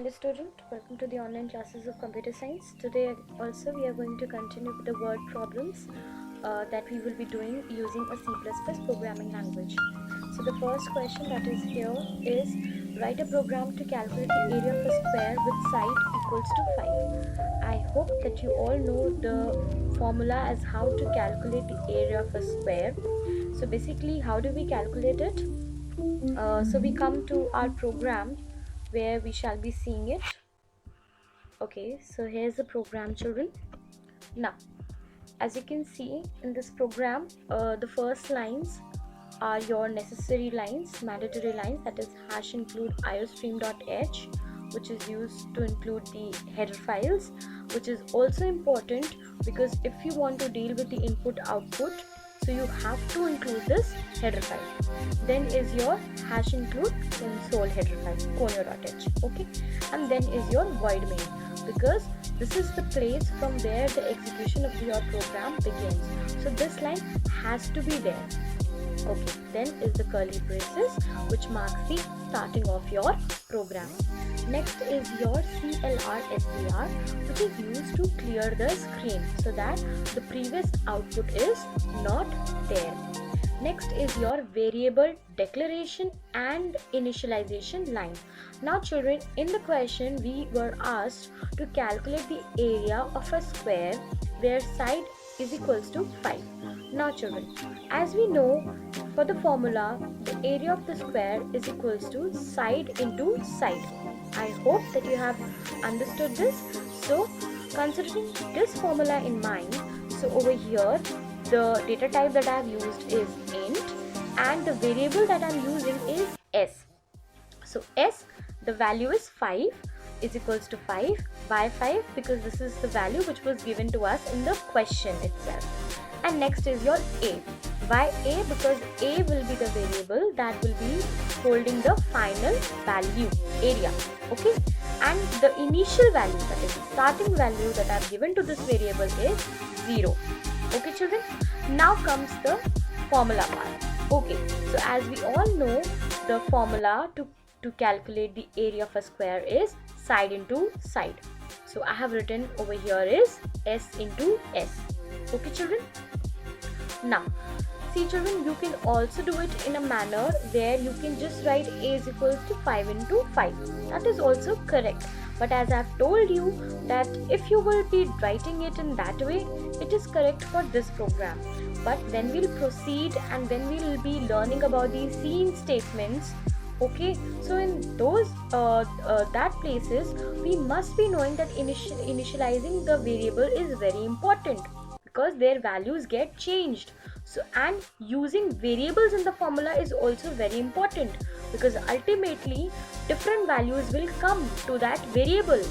Hello student, welcome to the online classes of computer science. Today also we are going to continue with the word problems that we will be doing using a C++ programming language. So the first question that is here is write a program to calculate the area of a square with side equals to 5. I hope that you all know the formula as how to calculate the area of a square. So basically how do we calculate it? So we come to our program where we shall be seeing it. Okay, so here's the program, children. Now, as you can see in this program, the first lines are your necessary lines, mandatory lines, that is hash include iostream.h, which is used to include the header files, which is also important because if you want to deal with the input output, so you have to include this header file. Then is your hash include console header file, conio.h. Okay, and then is your void main, because this is the place from where the execution of your program begins. So this line has to be there. Okay, then is the curly braces, which marks the starting of your program. Next is your CLR/SCR, which is used to clear the screen so that the previous output is not there. Next is your variable declaration and initialization line. Now children, in the question we were asked to calculate the area of a square where side is equals to 5. Now children, as we know, for the formula, the area of the square is equals to side into side. I hope that you have understood this. So considering this formula in mind, so over here the data type that I have used is int and the variable that I am using is s. So s, the value is 5, is equals to 5 by 5 because this is the value which was given to us in the question itself. And next is your a. Why a? Because a will be the variable that will be holding the final value, area. Okay, and the initial value, that is the starting value that I have given to this variable is 0. Okay children, now comes the formula part. Okay, so as we all know, the formula to calculate the area of a square is side into side. So I have written over here is s into s. Okay children, now see children, you can also do it in a manner where you can just write a is equals to 5 into 5. That is also correct. But as I have told you that if you will be writing it in that way, it is correct for this program. But when we'll proceed and when we will be learning about the scene statements, okay, so in those that places we must be knowing that initializing the variable is very important because their values get changed. So and using variables in the formula is also very important because ultimately different values will come to that variable.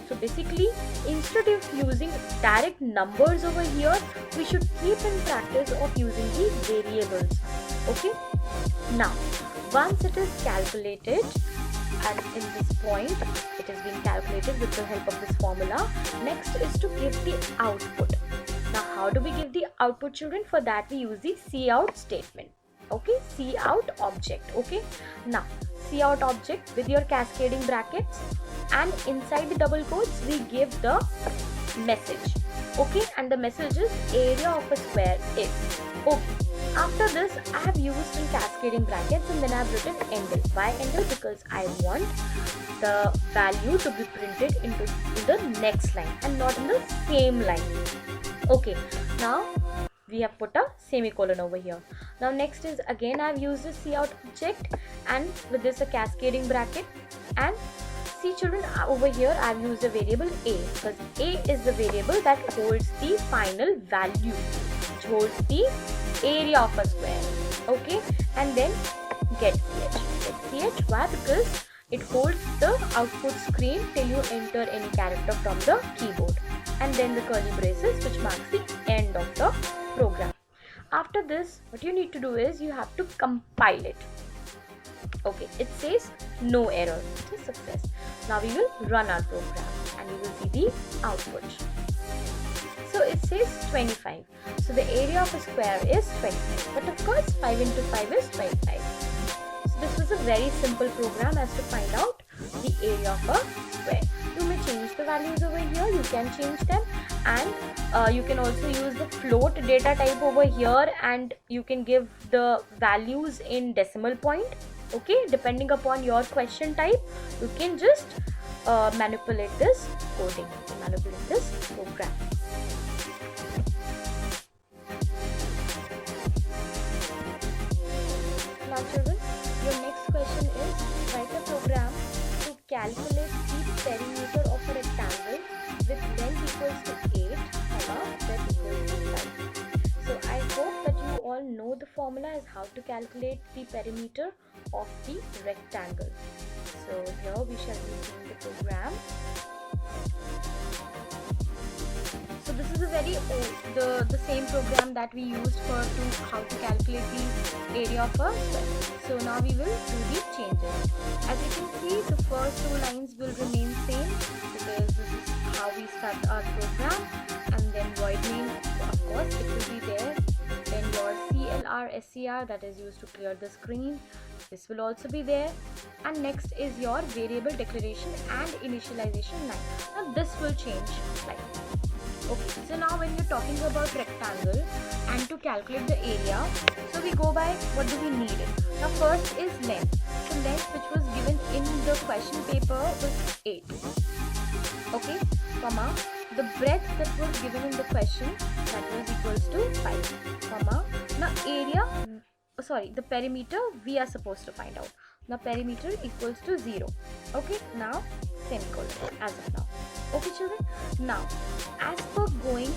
So basically, instead of using direct numbers over here, we should keep in practice of using the variables. Okay, now once it is calculated, and in this point it has been calculated with the help of this formula, next is to give the output. Now how do we give the output children? For that we use the cout statement. Okay, cout object. Okay, now cout object with your cascading brackets, and inside the double quotes we give the message. Okay, and the message is area of a square is. Okay, after this I have used in cascading brackets and then I have written endl. Why endl? Because I want the value to be printed into the next line and not in the same line. Okay, now we have put a semicolon over here. Now next is again I have used a cout object and with this a cascading bracket, and see children, over here I have used a variable a because a is the variable that holds the final value, which holds the area of a square. Okay, and then get ch. Why? Because it holds the output screen till you enter any character from the keyboard, and then the curly braces, which marks the end of the program. After this, what you need to do is you have to compile it. Okay, it says no error, it is success. Now we will run our program and we will see the output. So it says 25. So the area of a square is 25, but of course 5 into 5 is 25. So this was a very simple program as to find out the area of a square. You may change the values over here, you can change them, and you can also use the float data type over here, and you can give the values in decimal point. Okay, depending upon your question type, you can just manipulate this coding, manipulate this program. Now children, your next question is write a program to calculate the perimeter of a rectangle with length equals to 8, breadth equals to 5. So I hope that you all know the formula as how to calculate the perimeter of the rectangle. So here we shall be seeing the program. So this is a very old, the same program that we used for how to calculate the area of a square. So now we will do the changes. As you can see, the first two lines will remain same because this is how we start our program, and then void main, of course it will be there. Then your CLR SCR, that is used to clear the screen, this will also be there. And next is your variable declaration and initialization line. Now this will change like. Okay, so now when you're talking about rectangle and to calculate the area, so we go by what do we need it. Now first is length. So length which was given in the question paper was 8. Okay, comma, the breadth that was given in the question, that was equals to 5, comma, now area, the perimeter we are supposed to find out. Now perimeter equals to 0. Okay, now semicolon as of now. Okay children, now as per going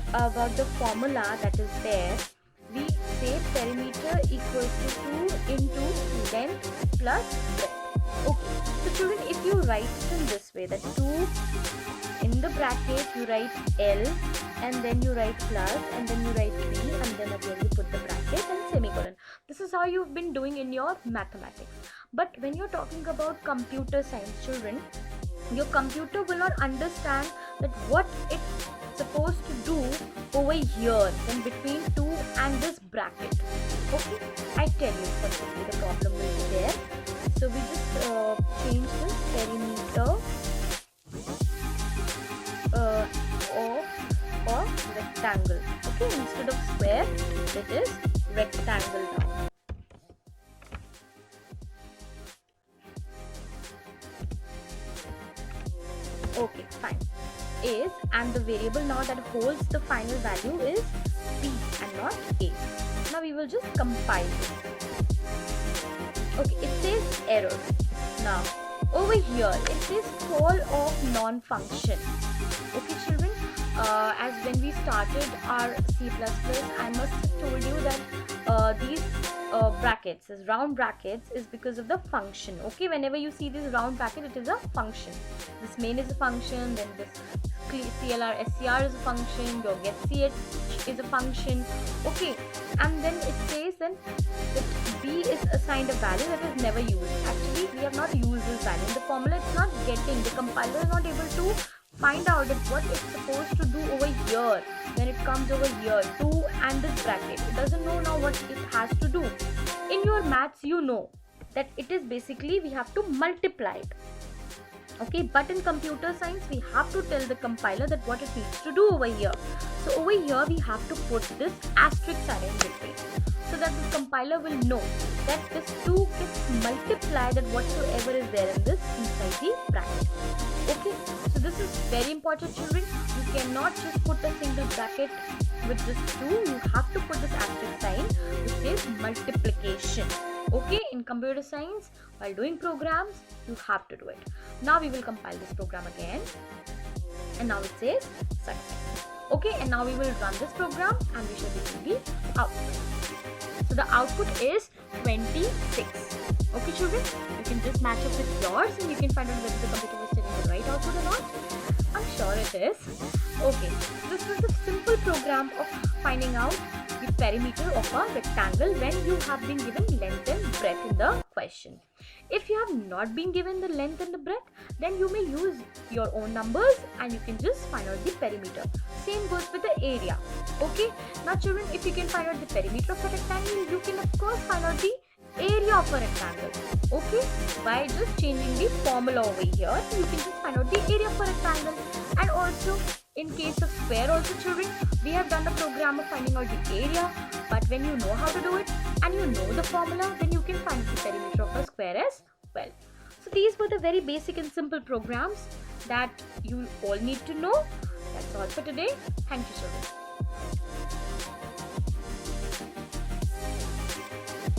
about the formula that is there, we say perimeter equals to 2 into length plus breadth. Okay, so children, if you write it in this way, that 2 in the bracket you write L, and then you write plus, and then you write 3, and then again you put the bracket and semicolon. This is how you've been doing in your mathematics. But when you're talking about computer science, children, your computer will not understand that what it's supposed to do over here, then between 2 and this bracket. Okay, I tell you possibly the problem will be there. So we just change this perimeter of rectangle. Okay, instead of square, it is rectangle now. Okay, fine. Is, and the variable now that holds the final value is B and not A. Now we will just compile this. Okay, it says error. Now over here it says call of non-function. Okay children, as when we started our C++, I must have told you that these brackets, as round brackets, is because of the function. Okay, whenever you see this round bracket, it is a function. This main is a function, then this CLR SCR is a function, your getCH is a function. Okay, and then it says then that B is assigned a value that is never used. Actually, we have not used this value. The formula it's not getting, the compiler is not able to find out that what it's supposed to do over here when it comes over here, 2 and this bracket. It doesn't know now what it has to do. In your maths, you know that it is basically we have to multiply it. Okay, but in computer science we have to tell the compiler that what it needs to do over here. So over here we have to put this asterisk sign in between, so that the compiler will know that this 2 gets multiplied at whatsoever is there in this inside the bracket. Okay, so this is very important children. You cannot just put a single bracket with this 2. You have to put this asterisk sign which is multiplication. Okay, in computer science, while doing programs, you have to do it. Now we will compile this program again, and now it says success. Okay, and now we will run this program and we shall be seeing the output. So the output is 26. Okay children, you can just match up with yours and you can find out whether the computer was telling the right output or not. I'm sure it is. Okay, this is the simple program of finding out the perimeter of a rectangle when you have been given length and breadth in the question. If you have not been given the length and the breadth, then you may use your own numbers and you can just find out the perimeter. Same goes with the area. Okay, now children, if you can find out the perimeter of a rectangle, you can of course find out the area area of a rectangle. Okay, by just changing the formula over here, you can just find out the area of a rectangle. And also in case of square also, children, we have done the program of finding out the area, but when you know how to do it and you know the formula, then you can find the perimeter of a square as well. So these were the very basic and simple programs that you all need to know. That's all for today. Thank you, children.